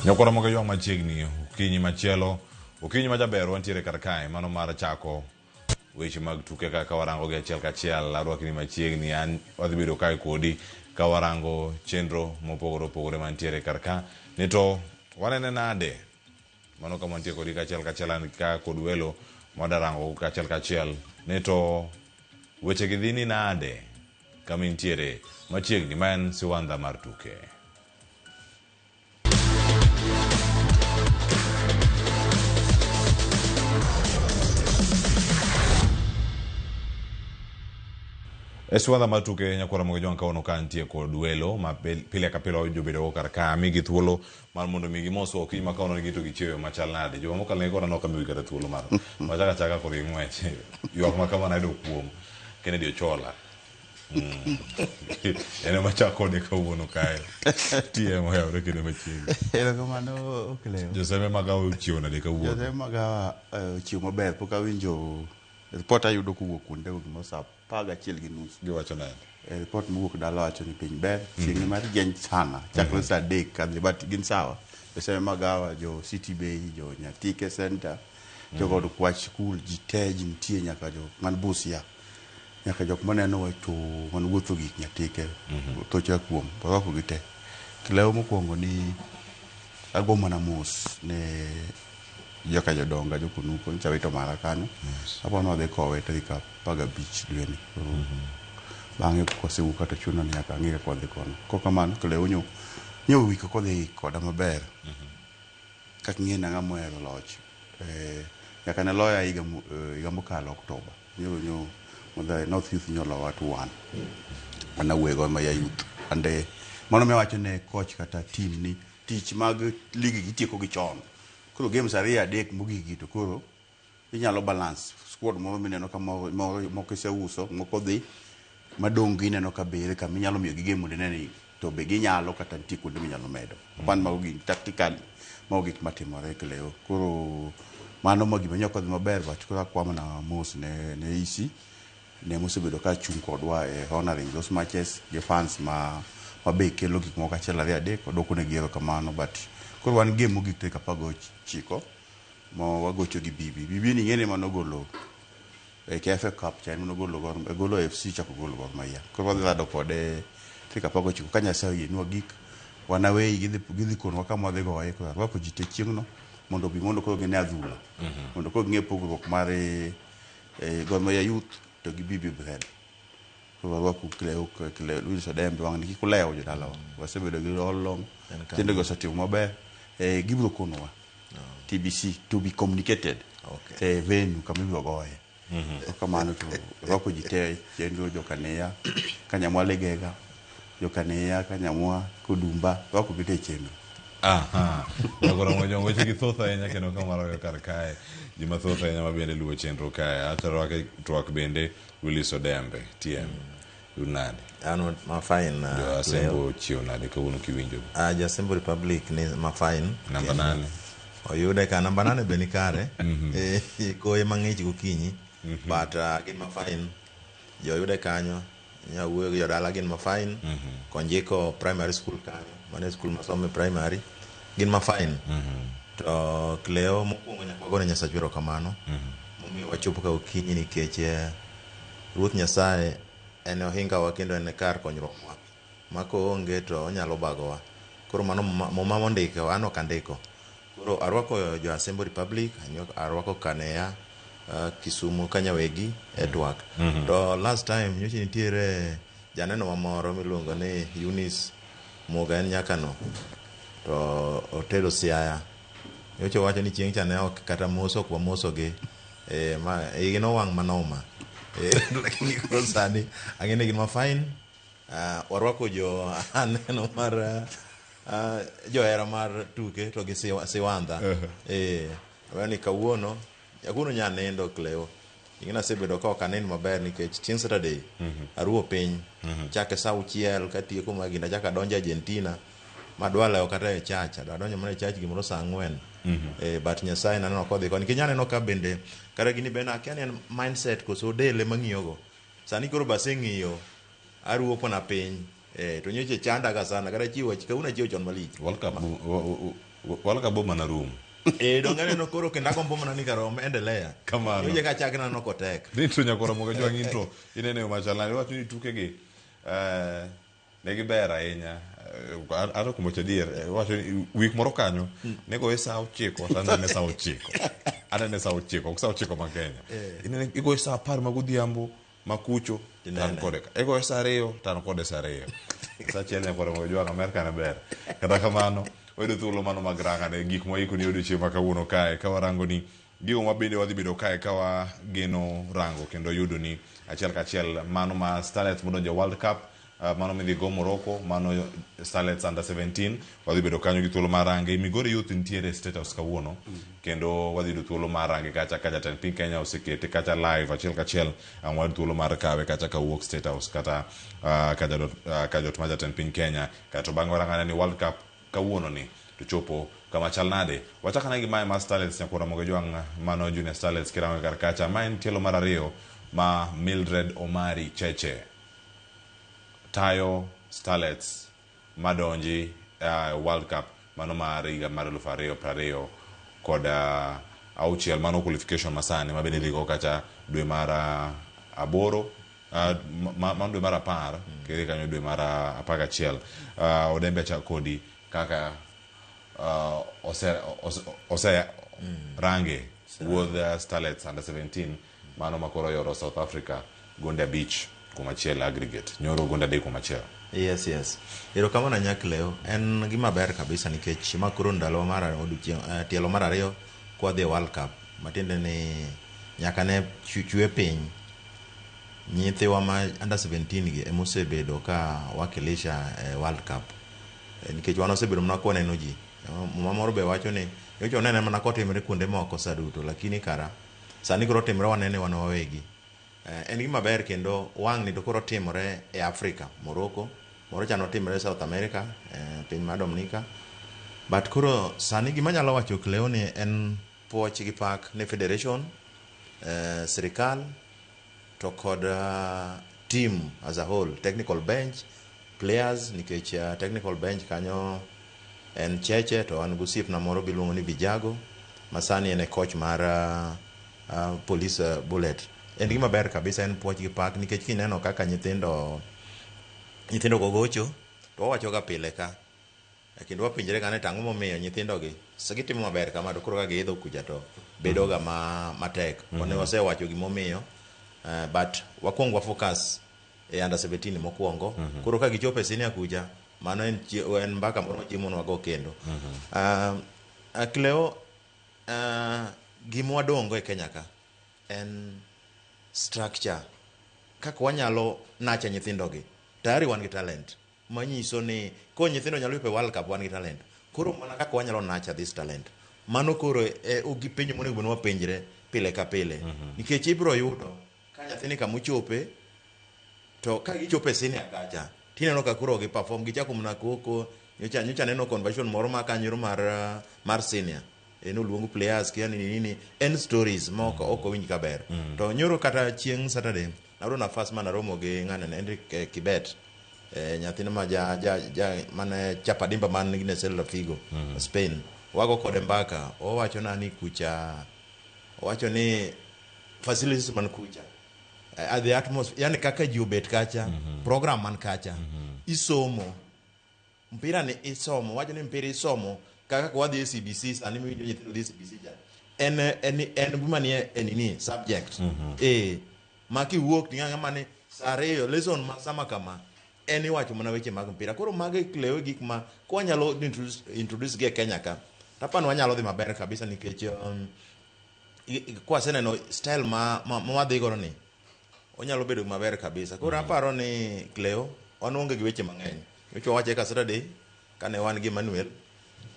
Nyakora moga yo machiegni okinyi machielo okinyi majaber wantiere kar kae mano mar chako weche mag tuke kaka warango gi achiel kachiel arwakni machiegni an wadhi bedo kae kodi ka warango chenro mopogore opogore mantiere kar ka ni to wanene nade mano ka mantiere kodi kachiel kachiel an ka kod welo madarango kachiel kachiel ni to weche gi dhi ni nade kama intiere machiegni ma en siwandha mar tuke. Eswada matuke nyakwara moga jonka ono kantie kod welo ma pile ka pile jobedo kar ka migi thuolo mar mondo migi moso okinyi ma kaono gito gichiewo machal nade joma mokal ne kora no kambi kata thuolo mar machaka chaka kod ngwech ywak ma kama nayudo kuom Kennedy Ochola ene machako de kawuono kae tie mo yawre kendo machiegni ero kamano okleo Joseme Magawa chiwo nade kawuono Joseme Magawa chiwo maber pok awinjo report ayudo kowuok kuonde gimo sa 11:30 giwacho nade report mowuok dala wacho ni piny ber chieng' mar jeny sana chakre saa 3 kadhi but gin sawa Joseme Magawa jo City Bay jo Nyatike Center jogo do kwach school jiteji nitie nyaka jo man Busia nyaka jok maneno wacho man wuotho gik Nyatike to cha kuom rwako gite kleo mokwongo ni agoma na mos ne joka jodonga jokunuko nchawito mara kanyo hapo no de kowe tarika 15 dwe ni bang'e kosewuok to chuno ni nyaka ng'ire kodhi kono kokamano kleo nyo wiko kodhi koda maber kaka ng'e na ng'amoero loch nyaka ne loya higa mokalo Oktoba nyo the North Youth nyolo watu wan ana wego ma ya youth ande mano me wacho ne coach kata team ni tich mag ligi gitieko gi chon koro games ariya dek mogigi to koro inyalo balance squad moro mineno kama moko iseuso moko dhi madong gineno ka bere kama inyalo miyo gi game nene to be ginyalo kata nitie kuonde minyalo medo pan mago gi tactical mago gik matimore kleo koro mano magi manyoko dhi maber but koro akwamo na mos ne isi ne mosebedo ka chung kodwa honoring those matches the fans ma be kelo gik moko achiel ariyo adek odoko ne giero kamano but koro wan game mogik te kapago chiko mo wagocho gi bibi ni ngene manogolo KFA Cup cha manogolo golo FC cha kugolo Gor Mahia koro wadhi rado kode te kapago chiko kanya sa yenwa gik wanawe gidhi konwa kama wadhi goye koro wako jite chiengno mondo koro gene adhula mondo koro ng'e pogruok mare Gor Mahia youth to gi bibi bread koro wako kleo Luis Odembe wang'ni kikuleo jodalawa wasebedo gi long tinde go satimo maber gibro konwa TBC to be communicated venue kama ibro goye kamano to wako jite chenro jokanea Kanyamwa Gega jokanea Kanyamwa Kodumba wako gite chenro Nyakora moga jongo weche gi thoth ahinya kendo kamaro kar kae jima thoth ahinya mabende luwo chenro kae ata twak bende Willis Odembe TM unade ano ma fine Asembo chiwo nade kawuono kiwinjo Asembo Republic ni ma fine namba 8 oyude ka namba 8 be ni kare koye mang'ich gokinyi but gin ma fine jo yude kanyo nyawuoyo gi jodala gin ma fine konjiko primary school kanyo mane school masome primary gin ma fine to kleo mokwongo nyaka gone Nyasaye chwero kamano momiyo wachopo ka okinyi nikech Ruoth Nyasaye en ohinga wa kendo en kar konyruokwa mako onge to onyalo bagowa koro mano moma mondiko an ok andiko koro arwako jo Asembo Republic arwako Kanea Kisumu Kanyawegi Edward to last time nyochi nitiere janeno mamoro miluongo ni Eunice Moga en nyakano to otelo Siaya nyochi wacho ni chieng' cha ne ok kata moso kwa moso gi ma igino wang' manoma lakini koro sani ang'ene gin ma fine warwako jo aneno mar johera mar tuke to gi siwandha wani kawuono nya nendo kleo ing'ena sebedo ka ok anen maber nikech chieng' Saturday aruo piny chake saa 6 katieko maginda chaka donjo Argentina madwala kata e chacha donjo mana e chach gimoro saa 4 but Nyasaye naneno kodhi koni kinyaneno ka bende kare gini bena akiani en mindset koso dele mang'iyogo sani koro base ng'iyo aruo pona piny to nyoche chanda ka sana kata chiwo kawuna chiwo chon malich World Cup Walka boma na room. Dongane no koro kenda gombo mana ni karom endelea. Kamano. Yuje ka chakna no kotek. Dito nyakora moga jwa intro inene machalani watu ni tukegi negi bera ahinya aro kumocha dier watu week moro kanyo nego esa ochiko tanda ne sa ochiko ana ne sa ochiko kusa ochiko makenya inene igo esa par magudhiambo makucho tan kodeka ego esa reyo tan kode sa reyo sa chenya kore moga jwa Amerika na ber kata kamano wedo thuolo mano magranga ne gik moiko ni odio chiema kawuono kae kawarango ni gigo mabende wadhi bedo kae kawa geno rango kendo yudo ni achiel kachiel mano ma Starlets modonjo World Cup mano midhi go Morocco mano Starlets under 17 wadhi bedo kanyo gi thuolo marange Migori Youth nitiere State House kawuono kendo wadhi do thuolo marange kacha ka jatend piny Kenya osekete kacha live achiel kachiel ang'wad thuolo mar kawe kacha kawuok State House kata ka jot ma jatend piny Kenya kata bang' warangane ni World Cup kawuono ni to chopo kama chal nade wachaka nagi mae ma Starlets nyakora moga jwang mano Junior Starlets kirango kar kacha ma en tielo mar ariyo ma Mildred Omari Cheche tayo Starlets madonji World Cup mano mar higa mar 2020 kod auchiel mano qualification masani ma bende ligo kacha dwe mar aboro mano dwe mar apar kere kanyo dwe mar 11 odembe cha kodi kaka ose range wuodh Starlets under 17 mano makoro yoro South Africa Gonda Beach kumachiel aggregate nyoro Gonda Day kumachiel. Yes. Ero kama na nyak leo en gima ber kabisa nikech makoro ndalo mara tielo mar ariyo kwa the World Cup matiende ni nyaka ne chue piny nyithiwa ma under 17 gi emosebedo ka wakilisha World Cup nikech wan osebedo mana kwa neno ji moro be wacho ni yocho nene mana kotimre kuonde moko saduto lakini kara sani koro timre wanene wan wawegi en gima ber kendo wang' ni to koro timore e Afrika Morocco moro chano timre South America piny mar Dominica but koro sani gima nyalo wacho kleo ni en poch gi pak ne federation sirikal to kod team as a whole technical bench players nikech technical bench kanyo en Cheche to an gusip na moro biluongo ni Bijago masani en coach mar Police Bullet en gima ber kabisa en puoch gi pak nikech kineno kaka nyithindo gogocho to wawacho ga pile ka kendo wapinjre kane tang'o momiyo nyithindo gi sagitimo maber kama to koro ka giidho kuja to bedo ga matek one wasewacho gimomiyo but wakwong wa focus e under 17 mokwongo koro ka gichopo e senior kuja mano en mbaka moro chiemo wago kendo Cleo gimwa dongo e Kenya ka en structure kaka wanyalo nacha nyithindo gi tayari wan gi talent manyiso ni ko nyithindo nyalo yupe World Cup wan gi talent koro mana kaka wanyalo nacha this talent mano koro ugi penjo monego beno wapenjre pile ka pile nikech ibro yudo ka nyathini kamuchope to ka gichope senior kacha tineno ka kuro gi perform gichako mna koko nyocha neno conversion moro ma kanyo mar senior eno luongo players kiani nini end stories moko oko winj kaber to nyoro kata chieng Saturday naro nafas mana romo gi ng'ane Henrik Kibet nyathino ma mane chapadimba man gi Celta Figo Spain wago kode mbaka owacho na ni kucha owacho ni facilities man kucha the atmosphere yani kaka jiobet kacha program man kacha isomo mpira ni isomo wacho ni mpira isomo kaka kwa the CBC sani mi nyithindo the CBC ja en gima ni enini subject maki wuok tinga mane sareyo lesson masama kama eni wacho mana weche mag mpira koro mage Cleo gik ma kwa nyalo introduce ge Kenya ka tapano wanyalo dhi maber kabisa nikech kwa seneno style ma wadhi goro ni onyalo bedo maber kabisa koro aparo ni Cleo ononge gi weche mang'eny weche wache ka Saturday kane wan gi Manuel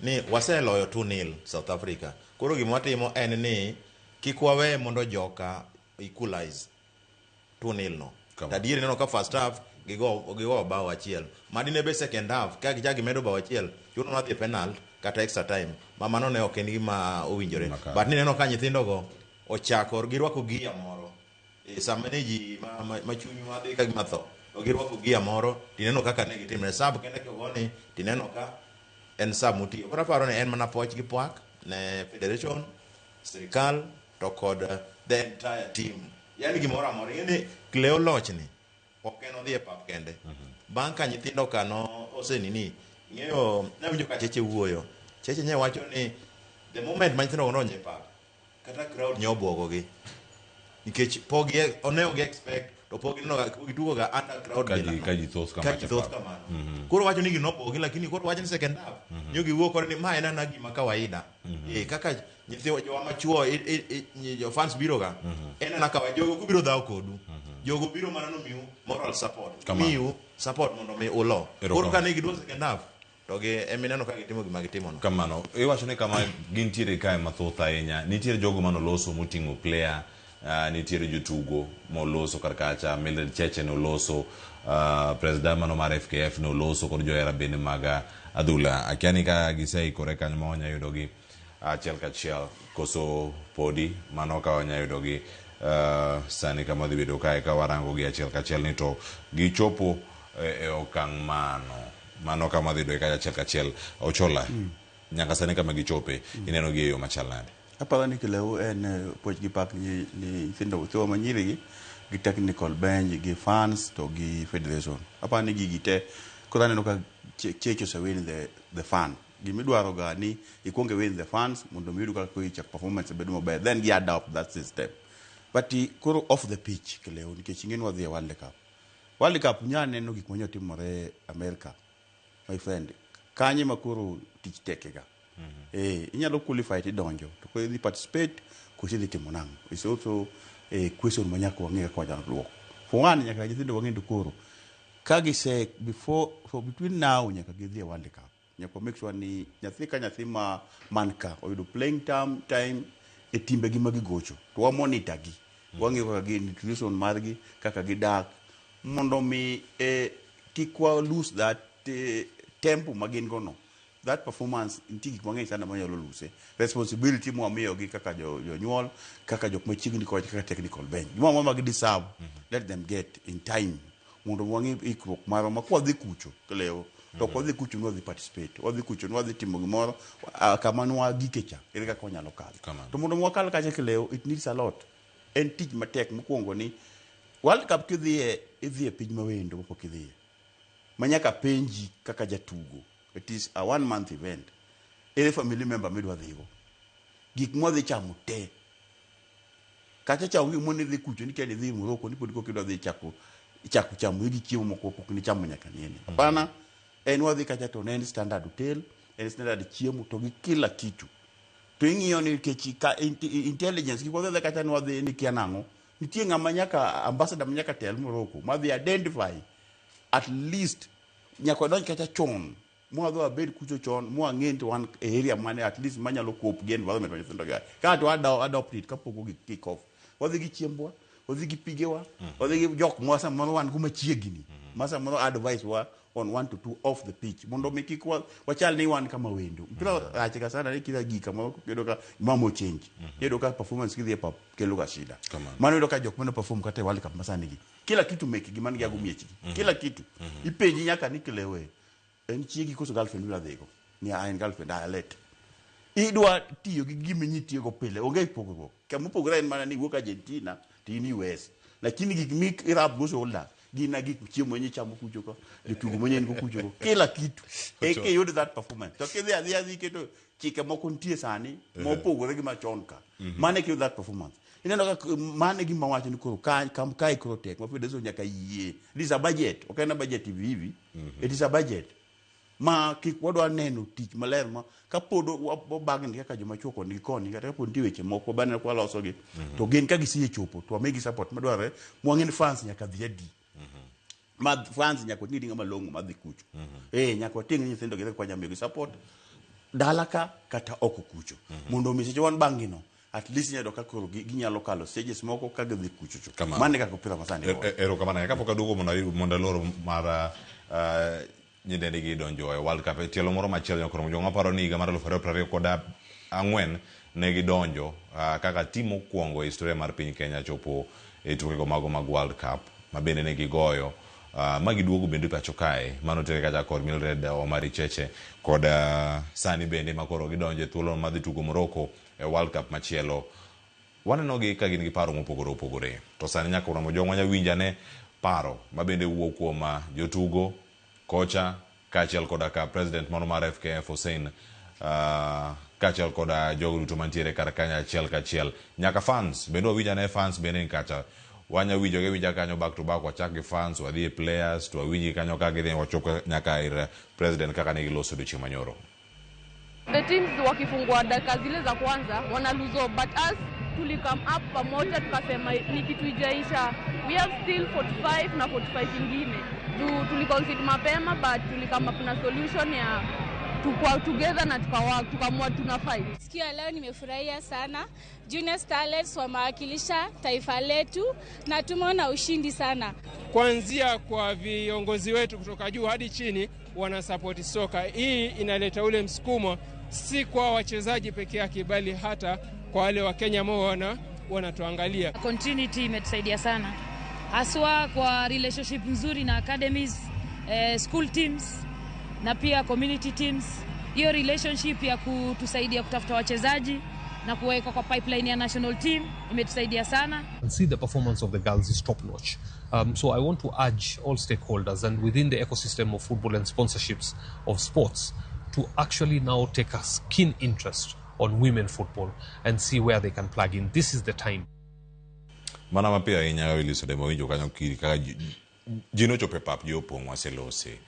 ni waseloyo 2-0 South Africa koro gima watimo en ni kikwawe mondo joka equalize 2-0 no tadieri neno ka first half gigo bao achiel madine be second half ka gichagi medo bao achiel chuno nadhi penalty kata extra time mano ne ok en gima owinjore but ni neno ka nyithindo go ochako girwako gia moro sama ne ji ma chunyu wadhi ka gima tho girwako gia moro tineno kaka ne gitimre sub kende kogoni tineno ka en samuti kora paro ne en mana poch gi pwak ne federation sirikal to kod the entire team yani gimoro amora yani Cleo loch ni ok en odhi e pap kende bang' ka nyithindo kano osenini ng'eyo nawinjo ka Cheche wuoyo Cheche nye wacho ni the moment ma nyithindo ononye pap kata crowd nyobuogogi nikech pogi onego gi expect to pogi no gitugo ga under crowd kaji thos kamano koro wacho ni ginobuogogi lakini koro wacho ni second half nyogi wuo koro ni ma en ana gima kawaida kaka nyithindo jowa machuo jo fans biro ga en ana kawaida jogo kubiro dhaw kodu jogo biro mana no miu moral support miu support mondo mi ulo koro ka ne giduo second half to ge emineno ka gitimo gima gitimo no kamano iwacho ni kama gintiere kae mathoth ahinya nitiere jogo manoloso moting'o player nitiere jotugo moloso karkacha Mildred Cheche noloso president mano mar FKF noloso kod johera bende mag adhula akiani ka giseikore kanyo ma wanya yudogi achiel kachiel koso podi mano ka wanya yudogi sani kama dhi bedo kae ka warango gi achiel kachiel ni to gichopo e okang' mano kama dhi bedo kae achiel kachiel Ochola nyaka sani kama gichope ineno gi e yo machal nade aparo ni Cleo en poch gi pak ni nyithindo so manyiri gi technical bench gi fans to gi federation aparo ni gigi te koro aneno ka Cheche ose win the fan gimidwaro ga ni ikwonge win the fans mondo miyudo kaka koichak performance bedo maber then gi adopt that system but koro off the pitch Cleo nikech ing'eni wadhi e World Cup nya neno gik manyo timore America my friend kanye makoro tich tekega inyalo qualify ti donjo to ko idhi participate ko idhi timo nang'o is also a question manyako wang'e ka wanyalo duoko for one nyaka nyithindo wang'e koro ka gise for between now nyaka gidhi e World Cup nyaka make sure ni nyathi ka nyathi ma manka oyudo playing time e timbe gi magigocho to wa monitor gi wang'e kaka gi nutrition margi kaka gidak mondo mi kikwa lose that tempo magin gono that performance intigi kwang'e sana manyalo lose responsibility mo amiyo gi kaka jonyuol kaka jok machiegni kod kaka technical bench gima ma gi deserve let them get in time mondo wang'e ikruok maro makwa dhi kucho Cleo to kwa dhi kucho no dhi participate wadhi kucho no dhi timo gimoro kama nwa gikecha ere kaka wanyalo kal to mondo mwakal kacha Cleo it needs a lot en tich matek mokwongo ni World Cup idhi e piny mawendo mopok idhi manyaka penji kaka jatugo it is a 1 month event ere family member midwa dhigo gik modhi chamo te kata chamo gi moni dhi kucho ni kende dhi Morocco ni pod kokidwa dhi chako chamo gi chiemo moko pok ni chamo nyaka nene hapana en wadhi kacha to ne standard hotel en standard chiemo to gi kila kitu to ing'iyo ni ka intelligence gik wadhi kacha ni wadhi ni kia nang'o nitie ng'ama nyaka ambassador nyaka tel Morocco madhi identify at least nyaka donj kacha chon mwadho abed kucho chon mwang'e to wan area mane at least manyalo cope gi environment ma nyithindo ga ka to adopt it kapoko gi kick off wadhi gi chiembwa wadhi gi pigewa wadhi gi jok mwasa mano wan kuma chiegni masa mano advice wa on 1 to 2 off the pitch mondo mikik wachal ni wan kama wendo mpira achika sana ni kila gika mano kedo ka mamo change kedo ka performance kidhi pa kelo ka shida mano ndo ka jok mano perform kata World Cup masani gi kila kitu make gi man gi agumiechi kila kitu ipenji nyaka ni Clewe en chiegi koso girlfriend bila dhego ni ain girlfriend let idwa tiyo gi gimi tiyo go pile onge pogruok kama pogre en mana ni wuok Argentina tini US lakini gik mik irab go shoulder gina gik chiemo nyi chamo kucho ko jotugo monyen go kucho ko kila kitu eke yod that performance to kidhi adhi keto chike moko ntie sani mopogore gi machon ka mane ke that performance ineno ka mane gi mawacho ni koro kam kai krotek ma federation nyaka yie this a budget okay na budget hivi it is a budget ma kik wadwa neno tich maler ma kapod wabagni kaka joma choko ni koni kata kapod nitie weche moko bane kwa loso gi to gin ka gisiye chopo to amegi support madware mwang'e fans nyaka dhi adi ma fans nyaka ni dinga malongo madhi kucho nyaka ting nyithindo gi kwa jamegi support dalaka kata oko kucho mondo misiche wan bangino at least nyado ka koro ginyalo kalo stages moko ka gidhi kucho mane kaka opira masani ero kamana kapo kadugo mondo loro mar nyindeni gi donjo e World Cup tielo moro machielo nyakoro jonga paro ni higa mar 2024 ne gidonjo kaka tim mokwongo e historia mar piny Kenya chopo e tukego mago mag World Cup ma bende ne gigoyo magi duogo bende pacho kae mano tere kacha kod Mildred Omari Cheche kod Sani bende makoro gidonje thuolo madhi tugo Morocco e World Cup machielo. Wanenogi ka gin gi paro mopogore to sani nyaka unamo jongwa nyawinja ne paro mabende wuok kuom jotugo, kocha, kachiel koda ka president mano mar FKF Hussein, kachiel koda jogo duto mantiere kar kanya achiel kachiel, nyaka fans bende wawinja ne fans bende kacha wanya winja kanyo back to back, wachak gi fans, wadhi players to wawinji kanyo ka gidhi wachop nyaka ir president kaka ne giloso odiochieng' manyoro. The teams wakifungua dakika zile za kwanza wana lose, but us tulikam up pamoja tukasema ni kitu ijaisha. We have still 45 na 45 ingine. Tuliconcede mapema but tulikam up na solution ya tukua together na tukamua tuna fight. Sikia leo nimefurahia sana. Junior Starlets wamewakilisha taifa letu na tumeona ushindi sana. Kuanzia kwa viongozi wetu kutoka juu hadi chini wana support soka. Hii inaleta ule msukumo si kwa wachezaji peke yake bali hata kwa wale wa Kenya ambao wanatuangalia. Continuity imetusaidia sana. Haswa kwa relationship nzuri na academies, school teams na pia community teams. Hiyo relationship ya kutusaidia kutafuta wachezaji na kuweka kwa pipeline ya national team imetusaidia sana. See the performance of the girls is top notch. So I want to urge all stakeholders and within the ecosystem of football and sponsorships of sports to actually now take a keen interest on women football and see where they can plug in. This is the time. Mana mapia inya wiliso demo winjo kanyo kiri kaka jino chope pap jo pong waselose.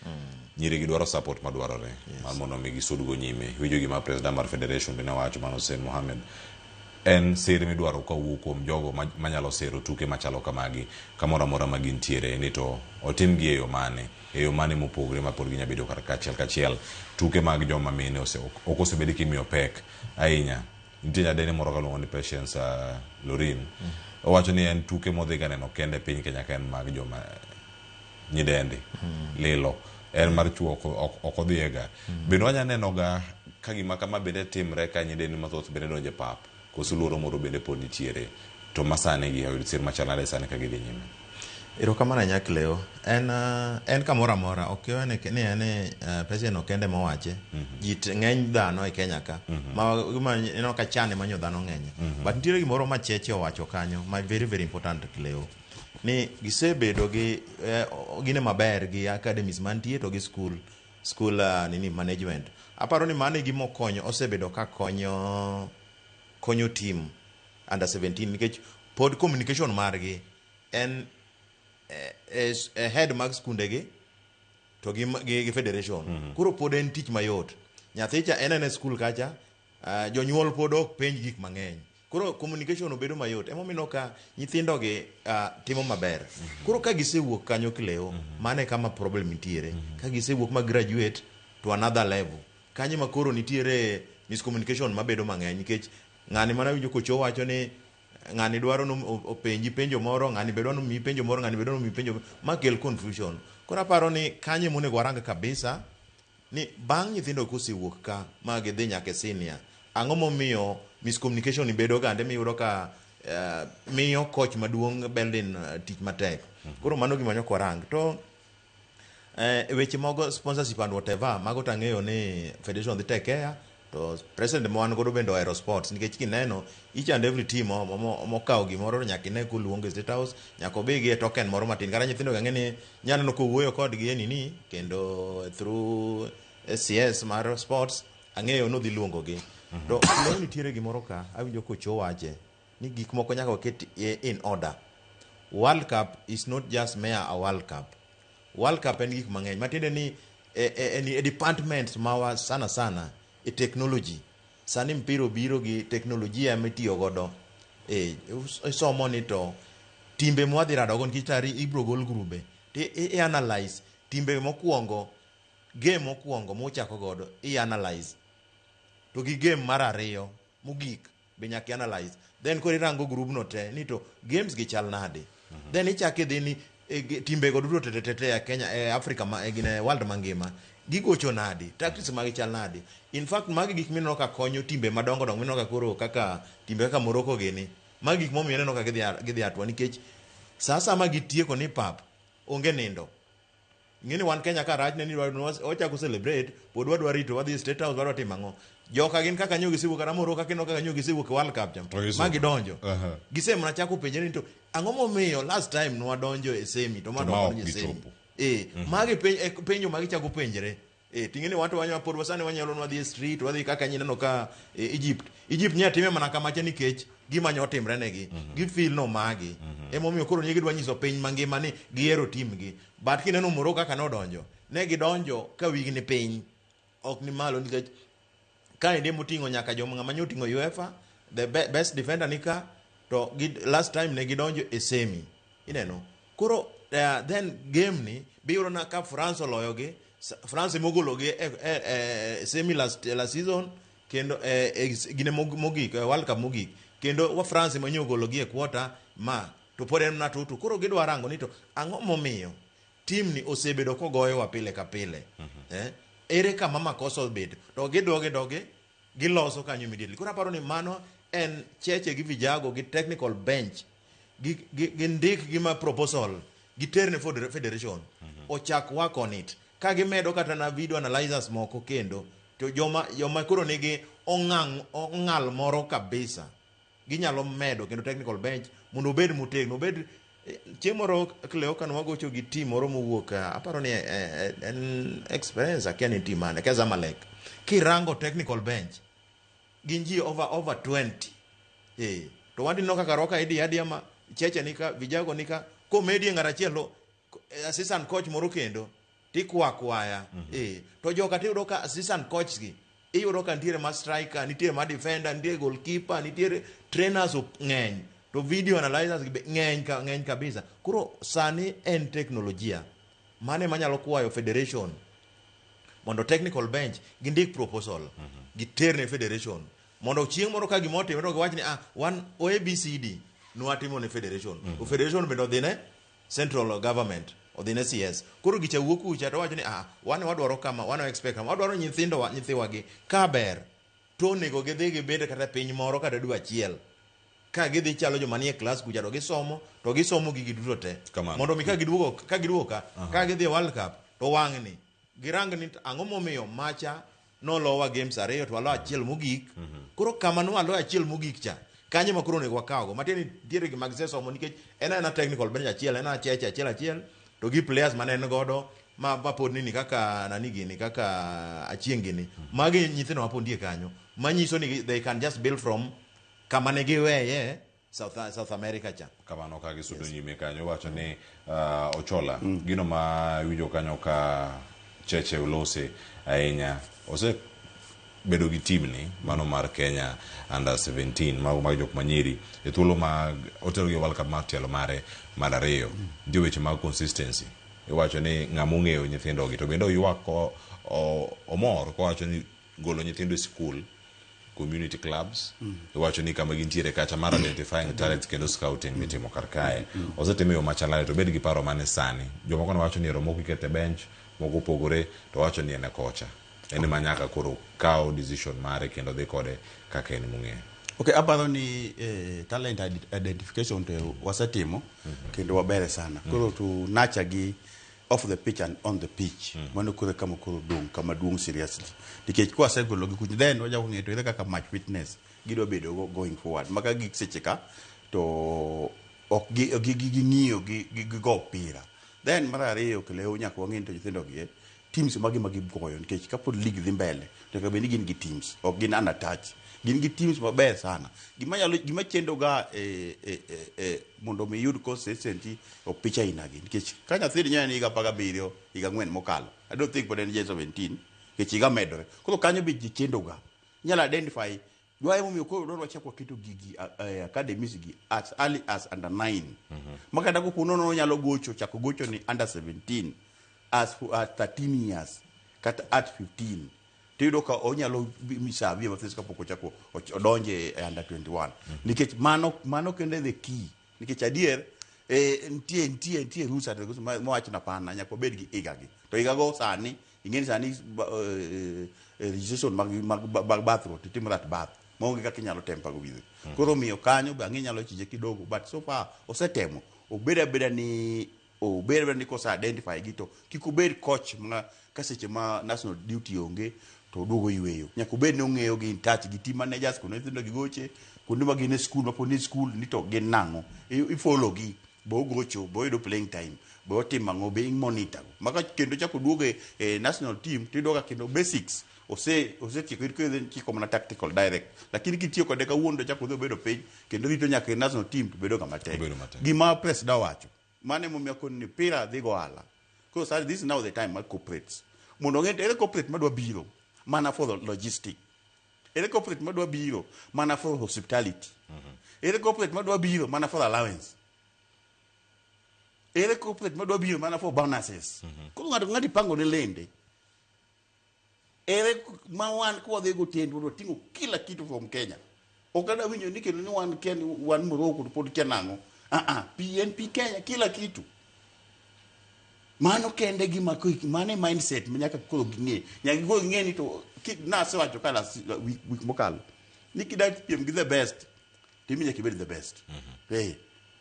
Nyiri gidwaro support madwarore. Mondo mi gisudgo nyime. Winjo gima president mar federation bina wacho Mano Hussein Mohamed. En seri midwaro ka wuok kuom jogo manyalo sero tuke machalo kamagi kamora mora magintiere ni to otim gi e yo mane mopogre ma pod ginya bedo kar kachiel tuke mag joma mine ok osebedi kimiyo pek ahinya. Nitie nyadene moro kaluongo ni Patience Lorin owacho ni en tuke modhi ganeno kende piny Kenya ka en mag joma nyidende lilo en mar chuo ok odhiega. Bende wanya neno ga ka gima kama bende timre ka nyidende mathoth bende donje pap kosuluro moro bende pod nitiere to masane gi ayud sir machalale sane ka gidhi nyime. Erokamano Nyakleo. En kamora mora ok ne ane president okende mowache. Jit ng'eny dhano e Kenya ka. Ma ino ka chane manyo dhano ng'eny. But nitiere gimoro ma Cheche owacho kanyo ma very very important Kleo. Ni gisebedo gi gine maber gi academies mantie to gi school management. Aparo ni mane gimo konyo osebedo ka konyo team under 17 nikech pod communication margi en head mag skundegi to gi federation. Kuro pod en tich mayot. Nyathicha en school kacha jonyuol pod ok penj gik mang'eny. Kuro communication obedo mayot. Emomino ka nyithindo gi timo maber. Kuro ka gisewuok kanyo Kleo mane kama problem nitiere. Ka gisewuok ma graduate to another level. Kanyo ma koro nitiere miscommunication mabedo mang'eny nikech ng'ani mana winjo kocho wacho ni ng'ani dwaro no openji penjo moro, ng'ani bedo no mi penjo moro, ng'ani bedo no mi penjo ma kel confusion. Koro aparo ni kanye mune waranga kabisa ni bang' nyithindo kosewuok ka ma gidhi nyaka senior. Ang'o momiyo miscommunication bedo gande miyudo ka miyo coach maduong' Beldin tich matek. Koro mano gima nyoko rang. To weche mogo sponsorship and whatever mago tang'eyo ni federation dhi take care. To president mo an godo bendo aerosports nikech kineno each and every team mokawo gimoro nyaka ine koluongo State House nyaka obegi e token moro matin kara nyithindo gang'eni nyano kowuoyo kodgi e nini kendo through SCS mar sports ang'eyo no dhi luongo gi. To leo nitiere gimoro ka awinjo kocho wache ni gik moko nyaka oket in order. World Cup is not just mere a World Cup. World Cup en gik mang'eny matiende ni a department mawa sana technology. Sani mpiro biro gi teknolojia mitiyo godo. Somo ni to timbe mwadhi radogo nikech tari ibro gol grube. Analyze timbe mokwongo, game mokwongo mochako godo, analyze. To gi game mar ariyo mogik be nyaka analyze. Then koro irango group no te ni to games gi chal nade. Then ichake dhi ni timbe go duto tete ya Kenya Africa gine world mangima gigocho nadi tactics magi chal nadi. In fact magi gik mineno ka konyo timbe madongo dongo mineno ka koro kaka timbe kaka Morocco gini magi gik momiyo neno ka gidhi atwa nikech sasa magi tieko ni pap onge nindo ngeni wan Kenya ka rach ne ni ochako celebrate pod wadwa rito wadhi State House wadwa timo ang'o joka gin kaka nyogi siwu kata moro kaka no kaka nyogi siwu ke World Cup jam ma gidonjo gise mna chako penjeni to ang'o momiyo last time nwa donjo e semi to ma donjo e semi magi penjo magi chako penjere tingeni watu wanyo pod wasane wanyalo nwa dhi street wadhi kaka nyineno ka Egypt nya time mana kamacha nikech gima nyotimre negi gi feel no magi emomiyo koro nyigi dwa nyiso piny mangima ni gihero tim gi but kineno moro kaka nodonjo ne gidonjo ka wigi ni piny ok ni malo nikech ka ende moting'o nyaka joma ng'ama nyoting'o UEFA the best defender nika to last time ne gidonjo e semi ineno koro then game ni biro na ka France oloyogi France mogologi semi last season kendo gine mogik World Cup mogik kendo wa France manyogologi e quarter ma to pod en na tutu koro gidwa rango ni to ang'o momiyo team ni osebedo kogoyo wa pile ka pile ere kama makoso bet to gidoge giloso kanyo immediately koro aparo ni mano en cheche gi vijago gi technical bench gi ndik gi ma proposal gi terne federation ochak work on it ka gimedo kata na video analyzers moko kendo to joma koro nigi ong'al moro kabisa ginyalo medo kendo technical bench mondo obed motegno obed chiemoro Cleo kan wagocho gi team moro mowuok aparo ni en experience akia ni team mane kaza Malek kirango technical bench ginji over 20 to wandi no kaka roka idi ama cheche nika vijago nika komedi ngara chielo assistant coach moro kendo tikwakwaya to joka tiyudo ka assistant coach gi iyudo ka nitiere ma striker nitiere ma defender nitiere goalkeeper nitiere trainers ng'eny to video analyzers ng'eny kabisa koro sani en teknolojia mane manyalo kwayo federation mondo technical bench gindik proposal giterne federation mondo chieng' moro ka gimotimre to giwach ni wan OABCD nwatimo ne federation federation bendo dhine central government odhine CS koro gicha wuok kucha to wacho ni wane wadwaro kama wane expect kama wadwaro nyithiwa gi kaber to nego gidhi gibed kata piny moro kata dwe achiel ka gidhi chalo joma nie class kucha to gisomo gigi duto te mondo mi ka giduogo ka gidhi World Cup to wang'ni girang ni ang'o momiyo macha nolowa games ariyo to walo achiel mogik koro kama nwalo achiel mogik cha kanye ma koro nego wakago mateni diere gi mag somo nikech ena technical bench achiel ena achiel to gi players manen godo ma pod nini kaka nani gini kaka achiengini magi nyithindo mapondie kanyo manyiso ni they can just build from kama ne giweye South America cha kamano ka gisudo nyime kanyo wacho ni Ochola gino ma wijo kanyo ka cheche ulose ahinya ose bedo gi team ni mano mar Kenya under 17 mag jok manyiri e thuolo mag otero gi World Cup mar tielo mare madariyo ndio weche mag consistency iwacho ni ng'amo ng'eyo nyithindo gi to bendo ywak omor ko wacho ni golo nyithindo e school community clubs iwacho ni kama gintiere kacha mar identifying talents kendo scouting mitimo karkae osetimo yo machalale to bed gi paro mane sani jomoko wacho ni romo kikete bench moko pogore to wacho ni ene kocha ene manyaka koro kao decision mare kendo dhi kode kaka ene mung'eyo. Okay, aparo ni talent identification to wasetimo kendo wabere sana koro to nacha gi off the pitch and on the pitch mano kore kama koro kama duong seriously nikech kwa segolo gi kuny then waja ng'eto ile kaka match fitness gido bedo going forward maka gik secheka to ok gi ng'iyo gi go pira then mara ariyo Cleo nyaka wang'e to nyithindo gi teams magi goyo nikech kapod league dhi mbele to ka beni gin gi teams ok gin unattached gin gi teams maber sana gima chendo ga mondo mi yud consistency of picha inagi nikech ka nyathi nyanya ni ga paga biriyo iga ngwen mokalo I don't think poden J17 ke chiga medore kolo kanyo bi chendo ga nyala identify dwaye mo ko don wacha kwa kitu gigi academies gi as early as under 9 maka dago kuno no nyalo gocho chako gocho ni under 17 as for 13 years kata at 15 tido ka onyalo misavi mathis kapoko chako odonje under 21 nikech mano kende the key nikech adier ntie rules at mo wacho na pana nyako bed gi igagi to igago sani ingeni sani registration mag bathroom titimurat bath monge kaka nyalo tempa go wize koro miyo kanyo ba nyalo chije kidogo but so far osetemo obeda ni o ber ni ko sa identify gito kikubed coach ma kaseche ma national duty onge to duogo yweyo nyaka ubed ni ong'eyo gi in touch gi team managers kuno nyithindo gi goche kuno ma gin e school ma poni school ni to gin nango I follow gi bo gocho bo yudo playing time bo tim mango be monitor maka kendo chako duoge national team tidoga kendo basics ose kiko mana tactical direct lakini kitiyo kode ka wuondo chako bedo piny kendo rito nyaka national team to bedo kama tek gima press da wacho mane momia kon ni pira dhigo ala because this is now the time my corporates mondo ng'e ere corporate madwa biro mana for the logistic ere corporate madwa biro mana for hospitality ere corporate madwa biro mana for allowance ere corporate madwa biro mana for bonuses ko ng'ati pango ne lende ere mawan ko dhi go tiendo do tingo kila kitu from Kenya okada winyo ni kendo ni wan Morocco pod kenango PNP Kenya kila kitu mano kende gima mane mindset manyaka ko ginge nyaka go ng'e ni to na se wacho kala week mokalo ni kidat piem gi the best timi nyaka bed the best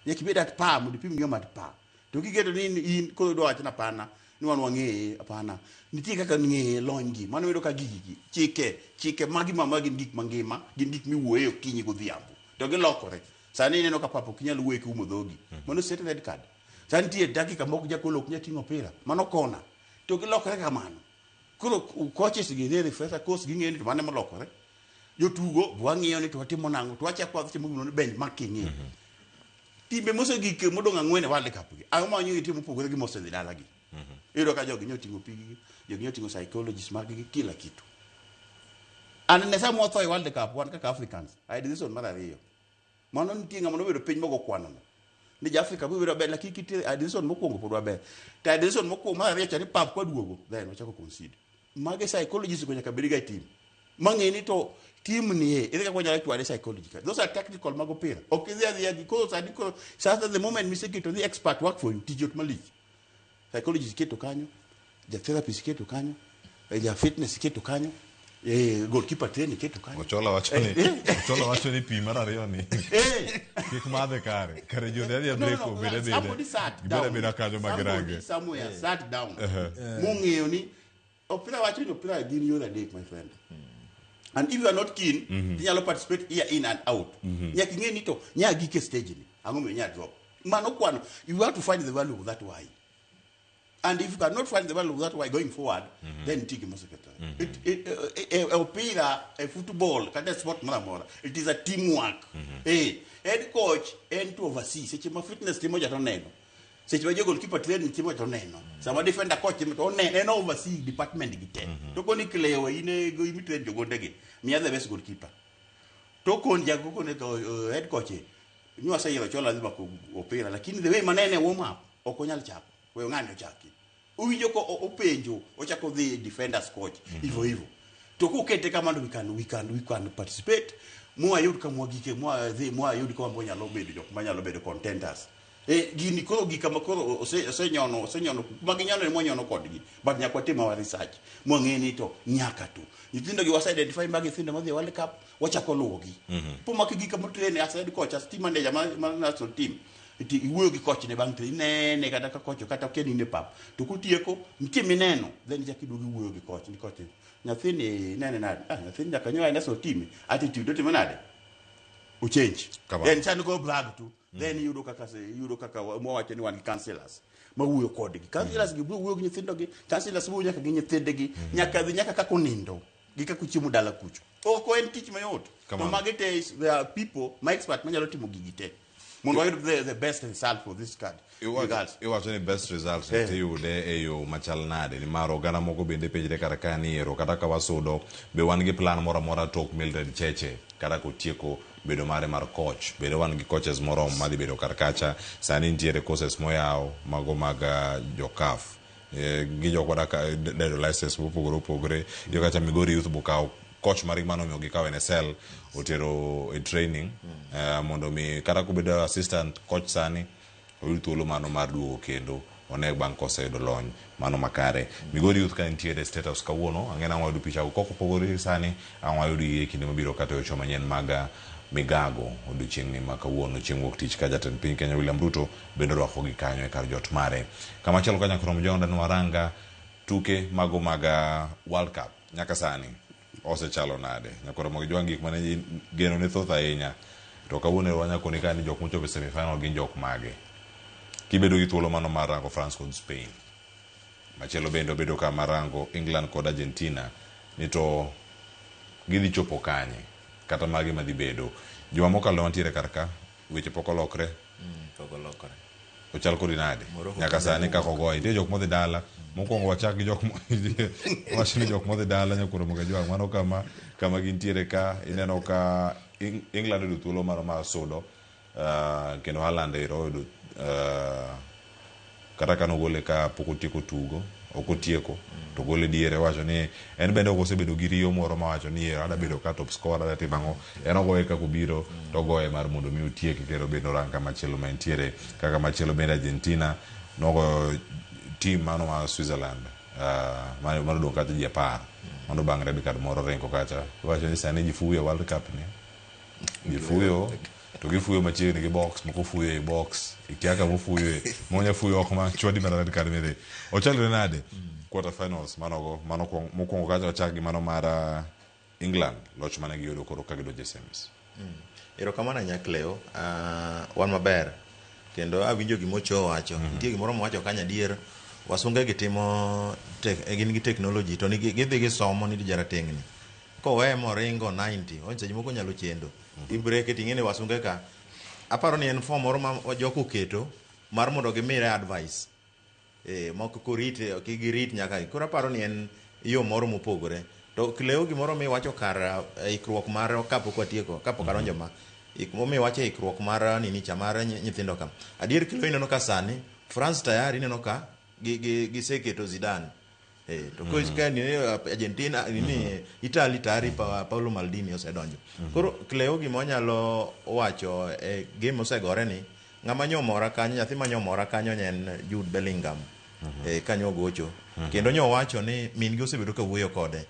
nyaka bed at pa mo dipim ng'e mat pa to kigedo ni in ko do wacho na pana ni wan wang'e apana nitie kaka ng'e lony gi mano wedo ka gigi chike magi mama gin gik mangima gin gik miwuoyo kinyi godhiambo to gilokore sani neno ka papo kinyal wuoyo ki umo dhogi mano set red card sani tie dakika moko jakolo ok nyatingo opira mano kona to gilokore kamano koro coaches gi ne refresher course gi ng'eni to mane molokore jotugo wang'iyo ni to watimo nango to wacha kwa timo gino bench marking timbe mose gik modong ang'wen World Cup gi amanyo itimo pogore gi mose dala gi iro ka jogi nyotingo pigi jogi nyotingo psychologists mag gi kila kitu an ne samo tho World Cup wan kaka Africans ai decision mar ariyo mano nitie ng'ama nobedo piny mogo kwano ni ja Africa biro be lakini kiti decision mokwongo podwa be ta decision mokwongo mar ariyo chani pap kwa duogo then wachako concede mage psychologists go nyaka bediga team mang'eni to team ni ere ka nyalo tware psychological those are technical mago pira okay they are because adiko sasa the moment we say to the expert work for you tijot malik psychologist keto kanyo ja therapist keto kanyo ja fitness keto kanyo goalkeeper training keto kanyo Ochola wacho ni pi mar ariyo ni kik madhe kare jodhi ya break bede kanyo magrange somewhere sat down mung'eyo ni opira wacho ni opira gin yore adek my friend and if you are not keen tinyalo participate here in and out nyaka ing'e ni to nya gike stage ni ang'o me nya drop mano kwano you have to find the value of that why and if you cannot find the value of that why going forward then take most opira a football kata sport mara it is a teamwork head coach and to oversee seche ma fitness timo jato neno seche ma goalkeeper training timo jato neno sama defender coach timo to neno oversee department gite to koni klewa ine go imi train jogonde gi mi the best goalkeeper to kon jago kon to head coach nywa sai ro chola lazima ko opira lakini the way manene warm up okonyal chako we ng'anyo chaki uwinjo ko openjo ochako the defenders coach hivyo to kukete kama ndo we can participate mwa yud kama gike mwa yud kama mbonya lo bedo jok manya lo bedo contenders gini koro gikama koro osenyono maginyono mwa nyono kodgi but nyakwa timo wa research mwa ng'eni to nyaka tu nyithindo gi wasa identify magi nyithindo madhi World Cup wachako luwogi po makigi kama train as head coach as team manager mar national team iti iwuoyo gi coach ne bang' nene kata ka coach kata keni ne pap to kutieko nitie mineno then jakiduogi wuoyo gi coach ni coach nyathini nene nade nyathini nyaka nyoa national team attitude to manade u change then chan go brag tu then yudo kaka mwawacho ni wan counselors ma wuoyo kodgi counselors gi wuoyo gi nyithindo gi counselors wuoyo nyaka gi nyithinde gi nyaka dhi nyaka kako nindo gi kako chiemo dala kucho oko en tich mayot to magete there are people my expert manyalo timo gigite mondo ayud the best result for this card iwacho ni best results tiyude e yo machal nade ni maro gana moko bende pejre kara kani ero kata ka wasudo be wan gi plan mora tok Mildred Cheche kata kotieko bedo mare mar coach bedo wan gi coaches moro madhi bedo karkacha sani ntiere courses moyaw mago maga jokaf gi jokoda ka dedo license opogore yo kata Migori Youth bukaw coach mari mano mi ogikaw NSL otero training mondo mi kata kubedo assistant coach sani oyud thuolo mano mar duogo kendo onego bang' koseyudo lony mano makare Migori Youth ka nitiere status kawuono ang'ena wayudo picha koko pogore sani ang' wayudo kinde mabiro kata wecho manyien maga migago odiochieng'ni ma kawuono chieng' wuok tich ka jatend piny Kenya William Ruto bende orwako gi kanyo e kar jot mare. Kama chalo ka nyakrom jonda nwaranga tuke mago mag World Cup nyaka sani osechalo nade. Nyakrom gi jwang gik mane geno ne thoth ahinya. To kawuono wanyakoni ka ni jok mochopo semi final gin jok mage. Kibedo gi thuolo mano mar rango France kod Spain. Machielo bende bedo ka marango England kod Argentina ni to gidhi chopo kanye kata magi madhi bedo. Juma mokalo mantiere karka weche pok olokre. Ochal kodi nade nyaka sani ka kogoy nitie jok modhi dala mokwongo wachak gi jok wachni jok modhi dala nyakoro moga jwang mano kama gintiere ka ineno ka England oyudo thuolo mar sudo kendo Haaland oyudo kata kano gole ka pok otieko tugo ok otieko to gole diere wacho ni en bende osebedo gi riyo moro ma wacho ni ada bedo ka top scorer ada timango en ogoye ka kubiro to goye mar mondo mi otieki kendo bendo ranka machielo ma entiere kaka machielo bende Argentina nogo team mano ma Switzerland mano dong kata ji 10 mano bangre bi kad moro renko kacha wacho ni sani jifuyo World Cup ni jifuyo to gifuyo machiegni gi box moko fuyo e box ikiaka mofuyo monya fuyo ok ma chwadi mar kad mere ochalre nade quarter finals mano mokwongo kacha ochak gi mano mar England loch mane giyudo koro ka gidonjo semis. Erokamano nyakleo wan maber kendo awinjo gimocho wacho nitie gimoro mowacho kanya dier wasunge gitimo gin gi technology to gidhi gisomo ni jaratengni kowe moringo 90 onse jimoko nyalo chendo ibreke tingene wasunge ka aparo ni en form moro ma joko keto mar mondo gimire advice moko korite girit nyaka koro aparo ni en yo moro mopogore to kleo gimoro mi wacho kar ikruok mar kapok watieko kapok aronjo ma mi wacho ikruok mar nini chamar nyithindo ka adier kleo ineno ka sani France tayari ineno ka giseketo Zidane to ko iska ni Argentina ni Italy tayari Paolo Maldini osedonjo koro kleo gimo nyalo wacho game osegore ni ngama nyomora kanyo nyathi manyomora kanyo nyen Jude Bellingham kanyo gocho kendo nyo wacho ni min gi osebedo ka wuoyo kode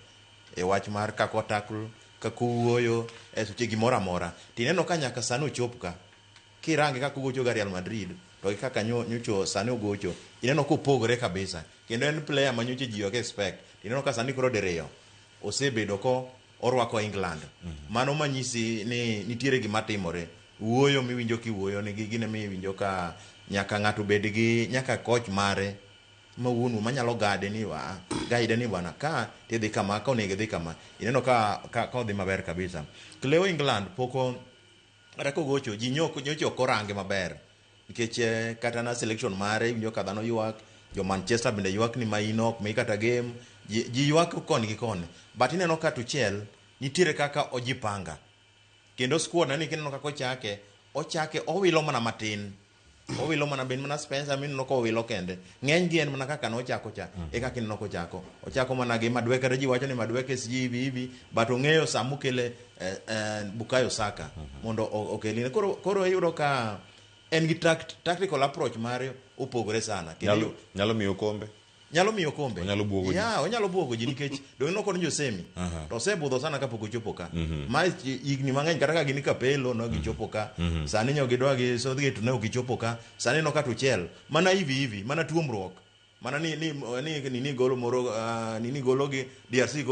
wach mar kako tackle kako wuoyo seche gimoro amora tineno ka nyaka sano chop ka kirange kako gocho ga Real Madrid to kaka nyocho sani ogocho ineno ko pogore kabisa kendo en player manyoche ji ok expect ineno ka sani koro diriyo osebedo ko orwako England mano manyisi ni nitiere gima timore wuoyo miwinjo kiwuoyo ni gine miwinjo ka nyaka ng'ato bed gi nyaka coach mare mawuonu manyalo gade ni gaide ni bwana ka tidhi kama ka onego dhi kama ineno ka odhi maber kabisa kleo England poko rako gocho ji nyocho korange maber nikech kata na selection mare winjo ka dhano ywak jo Manchester bende ywak ni mainok mi kata game ji ywak koni gi koni but ineno ka tuchel nitiere kaka ojipanga kendo squad nani kineno kako ochake owilo mana matin owilo mana ben mana Spencer min no ko owilo kende ng'eny gi en mana kaka no ochako cha e kaka ineno ko ochako mana gi Madueke ji wacho ni Madueke siji hivi but ong'eyo samukele Bukayo Saka mondo okeline koro yudo ka en gi tactical approach mare opogore sana nyalo miyo kombe onyalo buogo ji nikech do no kon Josemi to sebudho sana kapok ochopo ka ma igni mang'eny kata ka gini Kapelo no gichopo ka sani nyo gidwa gi Southgate ne gichopo ka sani no ka tuchel mana hivi mana tuomruok mana ni golo moro nini gologi DRC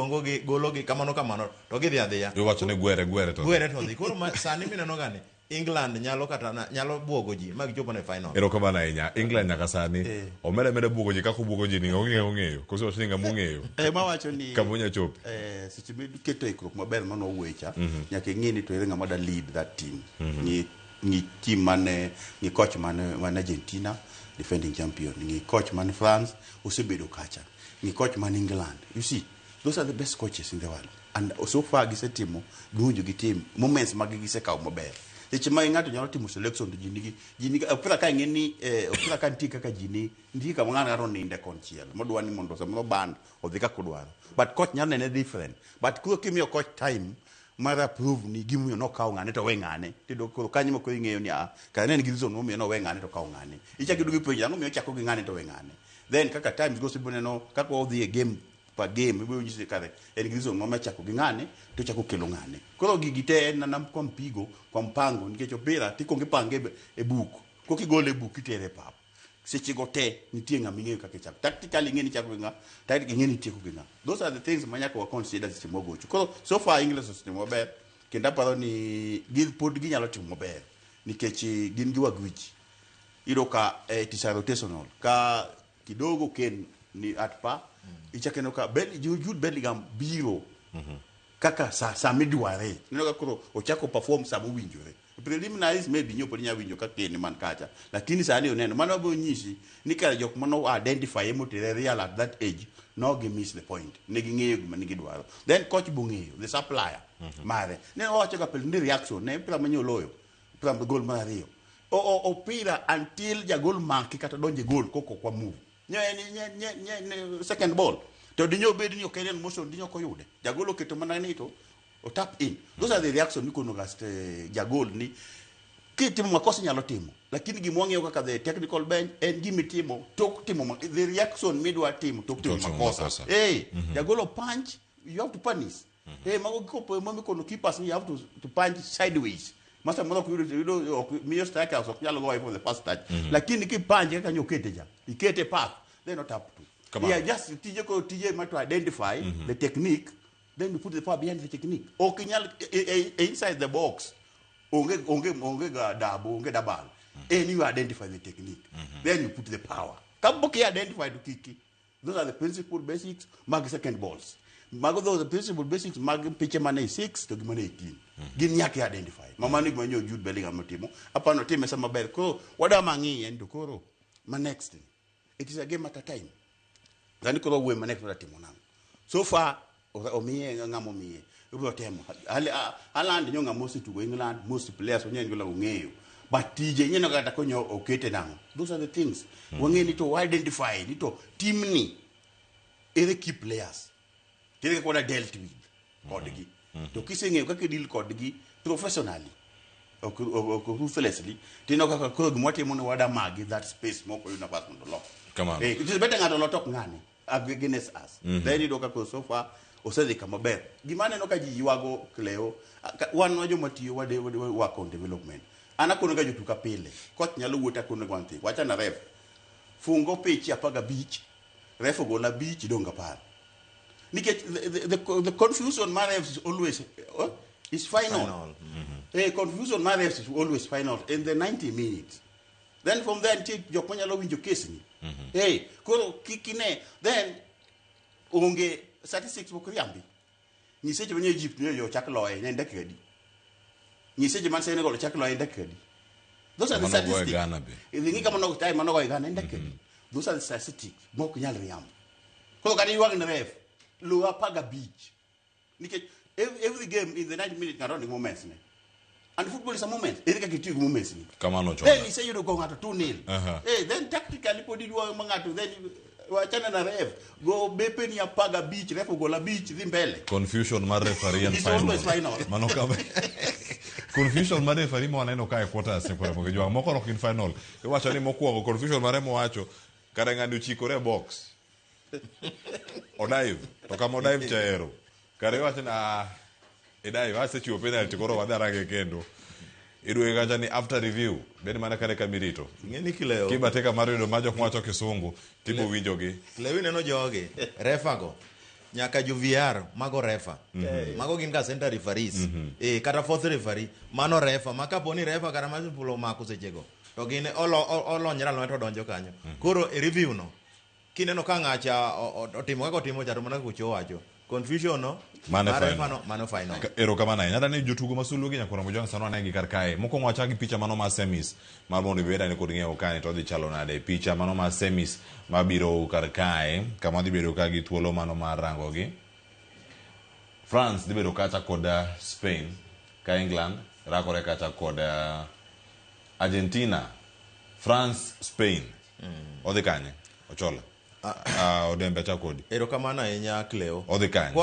gologi kamano to gidhi adhiya iwacho ni gwere to dhi koro sani mineno gani England nyalo buogo ji ma gichopo ne final. Erokamano ahinya England nyaka sani omeda buogo ji kako buogo ji ni ong'eyo koso wacho ni ng'ama ong'eyo ma wacho ni kama onya chopo seche keto ikruok maber mano wecha nyaka ing'e ni to ere ng'ama da lead that team ni team mane ni coach mane Argentina defending champion ni coach mane France osebedo kacha ni coach mane England you see those are the best coaches in the world and so far gisetimo giwinjo gi team moments mag gisekawo maber seche ma ng'ato nyalo timo selection to jini opira ka ng'eni opira ka ntie kaka jini ndika kama ng'ato aro ninde konchiel modwa ni mondo samoro band odhi ka kudwaro but coach nyalo nene different but kuo kimiyo coach time mara prove ni gimuyo no kawo ng'ane to we ng'ane tido koro kanyo moko ing'eyo ni ka ne ngi reason momiyo no we ng'ane to kawo ng'ane ichaki dugi penja no miyo chako gi ng'ane to we ng'ane then kaka times goes ibone no kaka odhi e game pa game ibiro nyisi kare en gi reason ma chako gi ng'ane to chako kelo ng'ane koro gigi te en na kwa mpigo kwa mpango nikech opira tikonge pange e buk kokigole buk itere pap seche go te nitie ng'ama ing'eyo kaka chako tactically ing'eni chako ng'a tactically ing'eni tieko gi ng'a those are the things manyaka wa consider seche mogocho koro so far English system maber kendo aparo ni pod ginyalo timo maber nikech gin gi wagwich iro ka tisa rotational ka kidogo ken ni atpa ichakeno ka Jude Bellingham biro kaka sa midware neno ka koro ochako perform sa mowinjore preliminaries maybe nyopo nya winjo ka ken man kacha lakini sa leo neno mano bo nyisi ni kala jok mano identify emotere real at that age no gi miss the point ne gi ng'eyo gima nigi dwaro then coach bung'eyo the supplier mare ne owacho ka pel ni reaction ne pira manyoloyo pira gol mar ariyo opira until jagol maki kata donje gol koko kwa move nye second ball to dinyo bedi ni okenen motion dinyo koyude jagol oketo mana ni to o tap in those are the reaction mikono gaste jagol ni kitimo makosa nyalo timo lakini gimwang'eyo kaka the technical bench en gimitimo tok timo the reaction midwa timo tok timo makosa jagol punch you have to punish mago kopo mikono keepers you have to punch sideways masa mwana kuyudo miyo striker so nyalo go for the first touch lakini kipanje kaka nyokete ja ikete path then not up to just tije ma to identify the technique then you put the power behind the technique okinyal inside the box onge ga double onge double and you identify the technique then you put the power kaboki identify to kiki those are the principal basics mag second balls mago those the principal basics mag pitch mane 6 to gimane 18 gin yake identify mama ni manyo Jude Bellingham motimo apano time sama ber ko wada mangi en to koro ma next it is a game at a time then ko we ma next timo nango so far omiye ngamo miye ibro temo Haaland nyo ngamo situ England most players onye ngola ng'eyo but tije nyeno kata konyo okete nango those are the things wangeni to identify ni to team ni the key players kile ko na dealt with kodgi to kiseng'eyo kaka deal kodgi professionally or ruthlessly tino kaka ko gimotimo ne wada magi that space moko yuna pass mondo lo come on it is better ngato lotok ngane against us then ido kaka so far osedhi kama ber gimane no ka ji yuago Cleo wan no joma tiyo wade work on development ana kono ga jotuka pile coach nyalo wuota kono gwanti wacha na ref fungo pitch apaga beach ref gola beach donga par nikech the confusion marefs is always is final. Confusion marefs is always final in the 90 minutes then from there take jokonya lo winjo case ni koro kikine then onge statistics bokriambi nyiseje benye Egypt yo chakloe ne ndekedi nyiseje man Senegal chakloe ndekedi those are the statistics idhingi kama no time manogo igana ndekedi those are the statistics moko nyal riam koro kadi yuag ne ref lo apaga beach nikech every game in the 90 minutes na running moments ne and football is a moment erika kitu moments ni kama no chona then you say you go ngato 2-0 then tactically podidwa mangato then wachana na ref go bepe ni apaga beach ref go la beach dhi mbele confusion mar referee and final mano kama confusion mar referee mo aneno kai quarters e kwa mojwa moko rock in final iwacho ni mokuongo confusion mare mo wacho kare ng'ani uchikore box odaive to kama odaive chaero kare wacho na edaive asechiwo penalty koro wadarage kendo idwe gacha ni after review ben mana kare kamirito ngeni Cleo kibateka marido majo kwacho kisungu tibo winjogi Cleo neno joge refa go nyaka ju VR mago refa mago gin ka center referees kata fourth referee mano refa makaponi refa kata mapulo mako sechego to gin olonyra lweto donjo kanyo koro e review no kineno ka ngacha otimo kako timo chato mana kucho wacho confusion no mano final ero kama na nyada ni jotugo masulugi nyakona mojang sano anegi karkae moko ngwachagi picha mano ma semis mar mondo beda ni kod ng'eyo kani to dhi chalo nade picha mano ma semis mabiro karkae kama dhi bedo ka gi thuolo mano mar rango gi France dhi bedo kacha kod Spain ka England rakore kacha kod Argentina France Spain odhi kanye ochola odembe chakodi ero kamana enya Cleo odhikani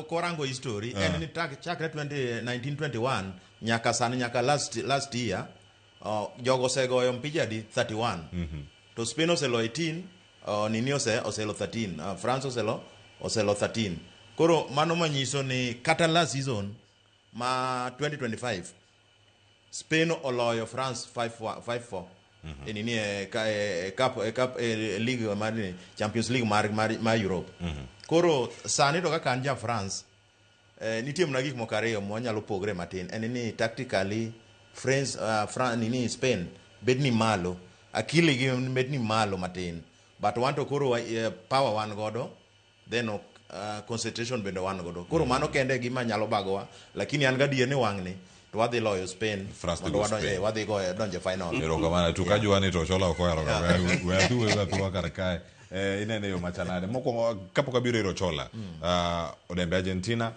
korango history en ni chakre 1921 nyaka sani nyaka last year jogo segoyo mpija di 31 to Spain oselo 18 nini oselo 13 France oselo oselo 13. Koro mano manyiso ni kata last season ma 2025 Spain oloyo France 5-4 nini cup league mar Champions League mar Europe. Koro sani to kaka anja France nitie mna gik moko ariyo mwanyalo pogre matin en ni tactically France nini Spain bedni malo akili gi bedni malo matin but wanto koro power one godo then concentration bende one godo koro mano kende gima nyalo bagowa lakini an gadier ni wang'ni to wadhi loyo Spain wadhi go donje final erokamano tukajua ni to chola okoyaro we tu kar kae inene yo machanade mokwongo kapok abiro iro chola odembe Argentina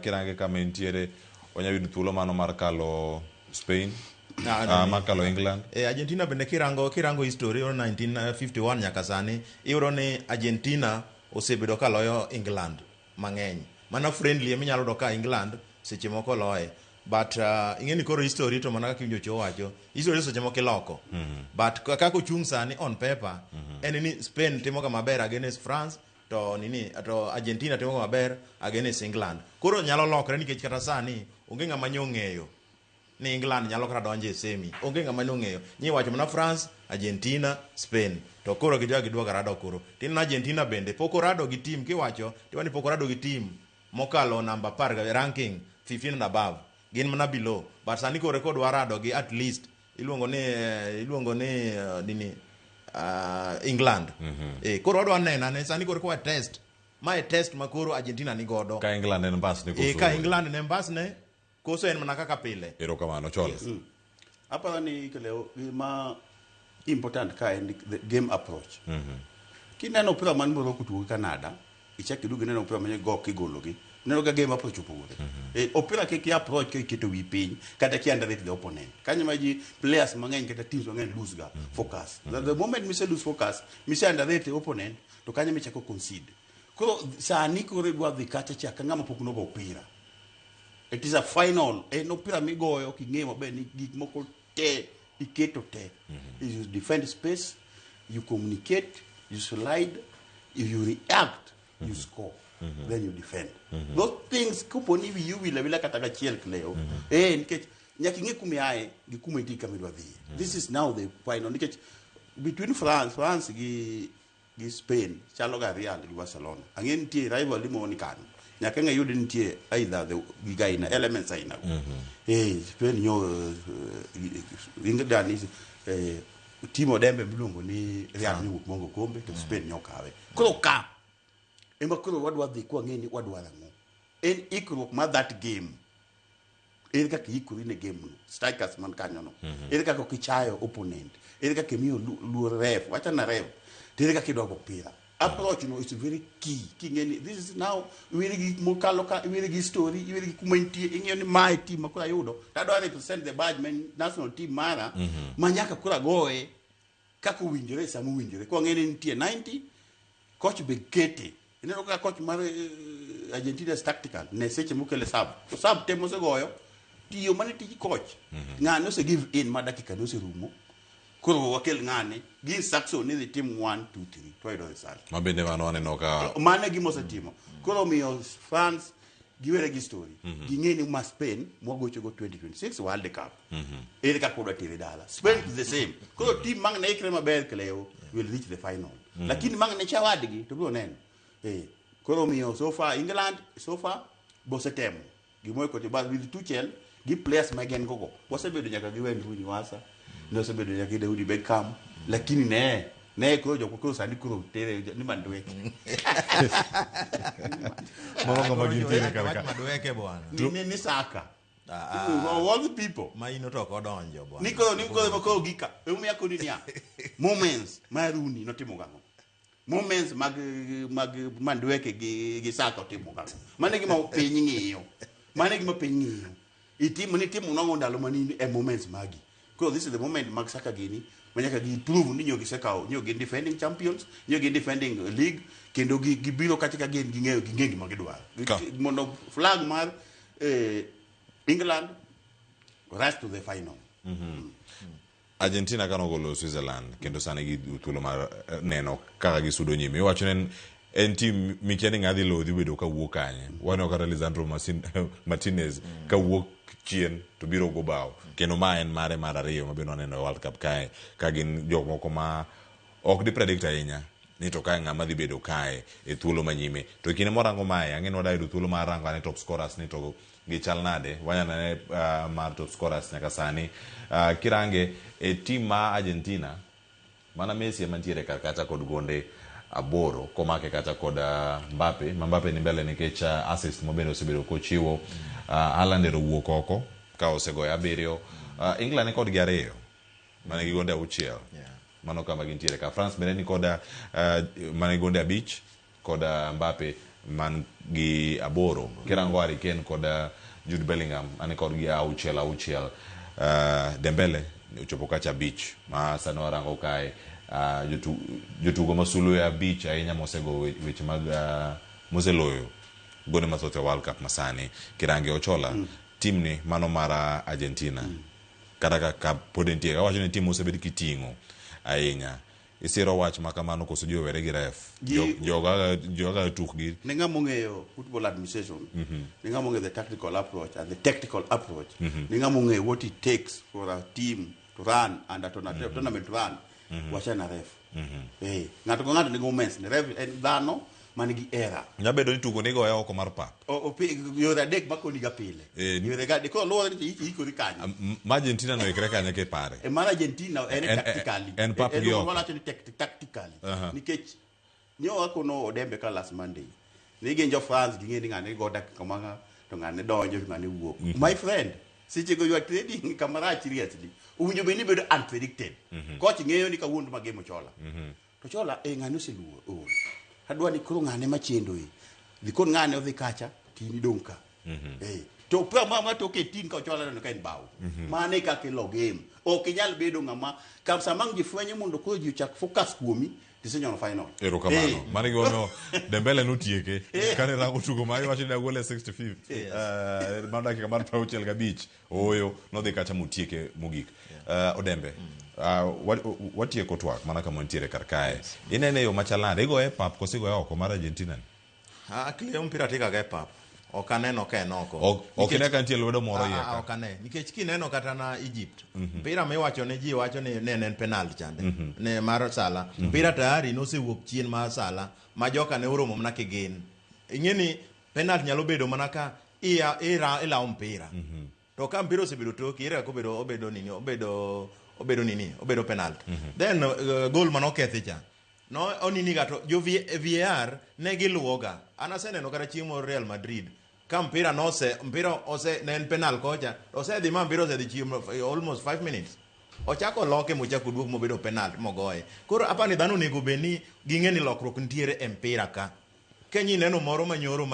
kirange kama entiere onyayudo thuolo mano mar kalo Spain makalo England. Argentina bende kirango history 1951 nyaka sani iyudo ni Argentina osebedo kaloyo England mang'eny mana friendly minyalo do ka England seche moko loye but ingeni koro history to mana kaka injocho wacho history seche moko iloko but kaka ochung sani on paper en ni Spain timo kama maber against France to Argentina timo kama maber against England koro nyalo lokre nikech kata sani onge ng'ama nyong'eyo ni England nyalo kara donje semi onge ng'ama nyong'eyo nyi wacho mana France Argentina Spain to koro gidwa rado koro tin Argentina bende poko rado gi team kiwacho tiwani poko rado gi team mokalo namba 10 ga ranking 15 and above gin mana below but sani koro rekod warado gi at least iluongo ni nini England koro wadwa nena ne sani koro kwa test test makoro Argentina ni godo ka England en mbas ne koso ka England ne mbas ne koso en mana kaka pile erokamano chola hapa ni leo ma important ka en the game approach kineno pira man boro kutugo Canada ichaki dugi neno pira manye go kigologi neno ga game approach opogore opira ke approach ke keto wi piny kata ki underrate the opponent kanyo maji players mang'eny kata teams mang'eny lose ga focus the moment me say lose focus me say underrate the opponent to kanyo me chako concede koro sani kore dwa dhi kacha chaka ng'ama pok no go opira it is a final no opira migoyo king'e maber ni gik moko te iketo te you defend space you communicate you slide if you react you score then you defend those things kuponi you will kata ga chiel kleo nikech nyaki ng'e kumiae gi kuma itika midwa dhi this is now the final nikech between France gi Spain chalo ga Real gi Barcelona ang'en tie rivalry mo ni kan nyaka ng'e yudi nitie either the gigaina elements aina Spain nyo England timo dembe mlungu ni Real ni mongo kombe to Spain nyokawe koro ka emba koro wadwa dhi kwa ng'eni wadwa rango en ikruok ma that game ere kaka ikuri ne game no strikers man kanyo no ere kaka kichayo opponent ere kaka miyo luor ref wacha na ref ere kaka idwa go pira approach no is very key kingeni this is now wiri gi mokalo ka wiri gi story wiri gi kumentie ingeni my team makura yudo tado represent the badge man national team mara manyaka kura goe kako winjore samu winjore ko ngeni nitie 90 coach be kete ineno ka coach mar Argentina tactical ne seche mukele sub temo se goyo tiyo mane tiji coach ngano se give in madakika no se rumo kuro wakel ngane gi Saxon ni the team 1 2 3 twido the sal mabende mano aneno ka mane gi mosa timo kuro miyo France giwere gi story gingeni ma Spain mwagocho go 2026 World Cup ere ka kodwa tire dala Spain is the same kuro team mang na ikre maber kleo will reach the final lakini mang ne chawadgi to bro neno koro miyo so far England so far bosetem gimoy ko ba with Tuchel gi players magen gogo wasebedo nyaka gi Wayne Rooney wasa no sebedo nyaka David Beckham lakini ne ko jo ko sandi kuro tere ni mandweke mama magintire kaka mandweke bwana ni Saka all the people maino to kodonjo bwana niko ko gika umya ko dunia moments maruni notimo gango moments mag mandweke gi Saka timo gango mane gi ma piny ng'iyo itimo ni timo no ndalo manini moments magi because this is the moment mag Saka gini manyaka gi prove ni nyogi sekao nyogi defending champions nyogi defending league kendo gi biro katika game gi ng'eyo gi ngengi magidwaro mondo flag mar England rise to the final Argentina kano golo Switzerland kendo sani gi thuolo mar neno kaka gisudo nyime iwacho nen en team mikiani ng'adhi lodhi bedo ka wuok kanye. Wano kata Lisandro Martinez ka wuok chien to biro go bao. Kendo ma en mare mar ariyo ma bino neno World Cup kae ka gin jok moko ma ok di predict ahinya ni to kae ng'ama dhi bedo kae e thuolo manyime. To kinde morango mae ang'e wada yudo thuolo mar rango ane top scorers ni to gi chal nade wanyana ne mar top scorers nyaka sani. Kirange e team ma Argentina mana Messi mantiere kar kacha kod gonde aboro komake kacha kod Mbappe. Mbappe ni mbele nikech assist mobendo osebedo kochiwo. Haaland wuok oko ka osegoyo 7. England ni kod gi 2 mane gi gonde 6. Mano kama gintiere ka. France bende ni kod mane gonde 5 kod Mbappe man gi 8. Kirango Harry Kane kod Jude Bellingham ane kod gi 6. Dembele ochopo kacha 5 ma sano rango kae jotugo masulu ya 5 ahinya mosego weche mag moseloyo gone mathoth World Cup masani. Kirange Ochola team ni mano mara Argentina kata ka podentie awacho ni team osebedi kitingo ahinya. Isiro wach makamano koso jiwo were gi ref joga tukgi ninga mong'eyo football administration ninga mong'eyo the tactical approach and the technical approach ninga mong'eyo what it takes for a team to run and a tournament run wacha na ref ng'ato ko ng'ato ningo mess ne ref en dhano manigi era nyabedo ni tugo ni goya oko mar pap yore adek makoni ga pile yore ga ko lo ni iko ri kanyo ma Argentina no ikre kanya ke pare e mar Argentina en tactically en pap gi oko wala tactically nikech nyo akono Odembe ka last Monday ni genjo France gi ngeni ngane go dak kamanga to ngane donjo ngane wuok my friend siche go you are trading kamera seriously uwinjo be ni bedo unpredicted coach ngeyo ni kawuondo magemo chola to chola ngane oseluo adwa ni koro ngane machendo dikon ngane odhi kacha tini donka to pra mama to ke tin ka chola no kain bawo mane ka ke lo game o kinyal bedo ngama kam samang jifwenye mondo ko ji chak focus kuomi disenyo no final ero kamano mane gono Dembele nutieke kane rango tugo mai wacho ni agole 65 manda ke kamar pauchel ga beach oyo no de kacha mutieke mugik Odembe watieko twak mana kama ntiere kar kae inene yo machalande igoye pap kosigoye oko mar Argentina Kleo mpira tika ga pap okaneno ka enoko okine ka ntie lwedo moro yeka okane nikech kineno kata na Egypt mpira miwacho ne ji wacho ni ne en penalty chande ne mar Sala mpira tayari nosewuok chien mar Sala ma joka ne oromo mana kigin ingeni penalty nyalo bedo mana ka ila mpira to ka mpira osebedo toki ira ko obedo penalty then goal manokethicha no onini gato jo VAR ne giluoga anaseneno kata chiemo Real Madrid ka mpira ose ne en penal kocha osedhi ma mpira osedhi chiemo almost 5 minutes ochako loke mochako duok mobedo penalty mogoye koro apani dhano nego beni ging'eni lokruok ntiere e mpira ka kenyi neno moro manyoro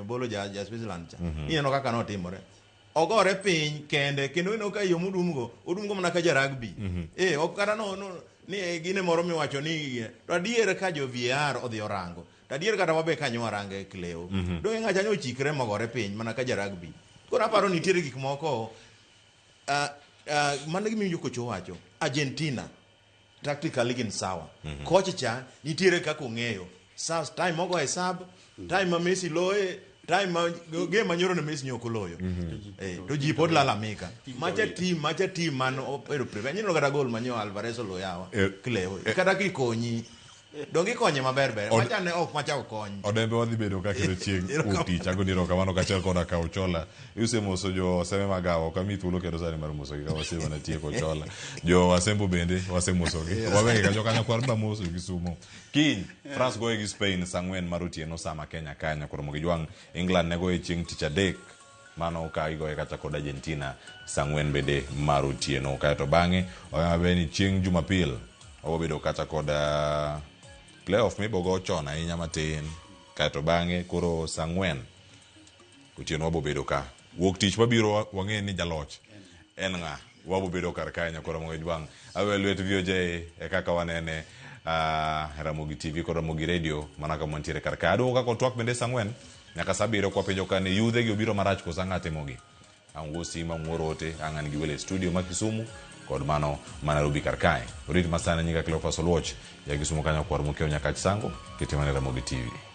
bolo ja Switzerland cha ineno kaka notimore ogore piny kende kendo ino ka yo odumgo mana ka ja rugby okara no ni gine moro miwacho ni to adier ka jo VAR odhi orango to adier kata wabe kanyo arange Kleo do ng'acha nyo chikre mogore piny mana ka ja rugby koro aparo nitiere gik moko mane gimiyo kocho wacho Argentina tactically gin sawa coach cha nitiere kaka ong'eyo time mogo e sub time ma Messi loe time game manyoro ne Messi nyoko loyo to ji pod lalamika macha team man pero prevent no kata gol manyo Alvarez loyawa Kleo kata kikonyi dongi konye maber macha ne ok macha okony Odembe wadhi bedo ka kero chieng uti chago ni rokamano ka chel koda ka Ochola use moso jo seme magawo kami thuolo kendo sani mar moso gi ka wasema na tieko Ochola jo wasembo bende wasemoso gi wabenge ka jo kanya kwar da moso gi sumo kin France goye gi Spain sangwen mar otieno sama Kenya kanya koro mogi jwang England ne goye chieng tich adek mano ka igoye kacha kod Argentina sangwen bende mar otieno ka to bange oyabeni chieng Jumapil obedo kacha kod playoff mibogo chon ahinya matin kato bange koro sangwen otieno wabo bedo ka wuok tich mabiro wang'e ni jaloch en ng'a wabo bedo kar kae nyakoro mogi jwang awe lwet VOJ kaka wanene Ramogi TV kod Ramogi Radio mana ka montiere kar kae ado kako twak bende sangwen nyaka sabiro kwa penjo kane yudhe gi obiro marach kosa ng'ate mogi ango sima mworote angan gi wele studio ma Kisumu kod mano Nairobi kar kae. Orit masana nyinga Cleophas Oluoch, ya Kisumu kanyo kwar mukeo nyaka chisango, kitimane Ramogi TV.